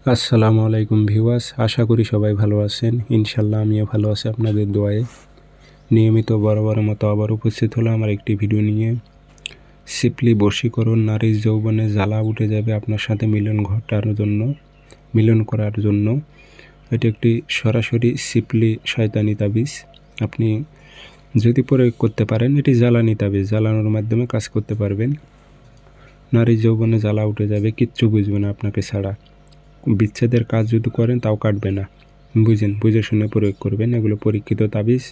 আসসালামু আলাইকুম ভিউয়ার্স, আশা করি সবাই ভালো আছেন। ইনশাল্লাহ আমিও ভালো আছি আপনাদের দোয়ায়। নিয়মিত বরাবরের মতো আবার উপস্থিত হলো আমার একটি ভিডিও নিয়ে। সিপলি বশীকরণ, নারীর যৌবনে জ্বালা উঠে যাবে আপনার সাথে মিলন করার জন্য। এটি একটি সরাসরি সিপলি শয়তানি তাবিজ। আপনি যদি প্রয়োগ করতে পারেন, এটি জ্বালানি তাবিজ, জ্বালানোর মাধ্যমে কাজ করতে পারবেন। নারীর যৌবনে জ্বালা উঠে যাবে, কিচ্ছু বুঝবে না আপনাকে ছাড়া। বিচ্ছেদের কাজ যদি করেন তাও কাটবে না। বুঝে শুনে প্রয়োগ করবেন। এগুলো পরীক্ষিত তাবিজ,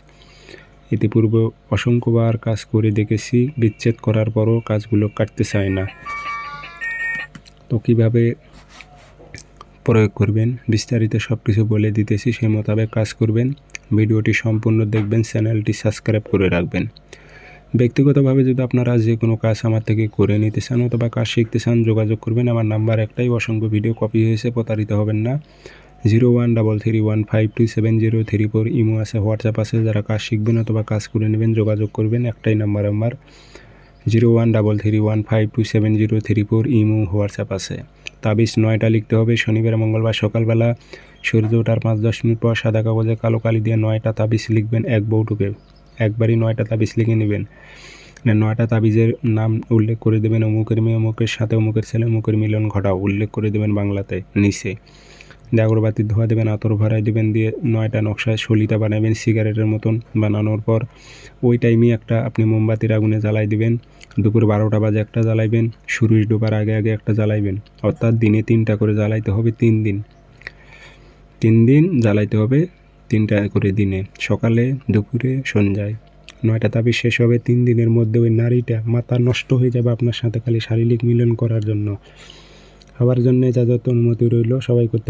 ইতিপূর্বে অসংখ্যবার কাজ করে দেখেছি। বিচ্ছেদ করার পরও কাজগুলো কাটতে চায় না। তো কীভাবে প্রয়োগ করবেন বিস্তারিত সব কিছু বলে দিতেছি, সেই মোতাবেক কাজ করবেন। ভিডিওটি সম্পূর্ণ দেখবেন, চ্যানেলটি সাবস্ক্রাইব করে রাখবেন। ব্যক্তিগতভাবে যদি আপনারা যে কোনো কাজ আমার থেকে করে নিতে চান অথবা কাজ শিখতে চান, যোগাযোগ করবেন। আমার নাম্বার একটাই, অসংখ্য ভিডিও কপি হয়েছে, প্রতারিত হবেন না। 0133152703 ইমো আছে, হোয়াটসঅ্যাপ আছে। যারা কাজ শিখবেন অথবা কাজ করে নেবেন যোগাযোগ করবেন। একটাই নাম্বার আমার, 0133152703 ইমো হোয়াটসঅ্যাপ আছে। তাবিজ 9টা লিখতে হবে। শনিবার মঙ্গলবার সকালবেলা সূর্য ওঠার 5-10 মিনিট পর সাদা কাগজে কালো কালি দিয়ে 9টা তাবিজ লিখবেন। এক বউটুকে একবারই 9টা তাবিজ লিখে নেবেন। 9টা তাবিজের নাম উল্লেখ করে দেবেন। অমুকের মেয়ে অমুকের সাথে অমুকের ছেলে অমুকের মিলন ঘটাও উল্লেখ করে দেবেন বাংলাতে নিচে। আগরবাতির ধোয়া দেবেন, আতর ভরাই দেবেন, দিয়ে 9টা নকশায় সলিতা বানাবেন সিগারেটের মতন। বানানোর পর ওই টাইমে একটা আপনি মোমবাতির আগুনে জ্বালাই দেবেন। দুপুর 12টা বাজে একটা জ্বালাইবেন, সূর্য ডোবার আগে আগে একটা জ্বালাইবেন। অর্থাৎ দিনে 3টা করে জ্বালাইতে হবে। 3 দিন জ্বালাইতে হবে, 3টা করে দিনে, সকালে দুপুরে সন্ধ্যায়। 9টা তাবিজ শেষ হবে। 3 দিনের মধ্যে ওই নারীটা মাথা নষ্ট হয়ে যাবে আপনার সাথে খালি শারীরিক মিলন করার জন্য। হওয়ার জন্য যা যত অনুমতি রইল সবাই করতে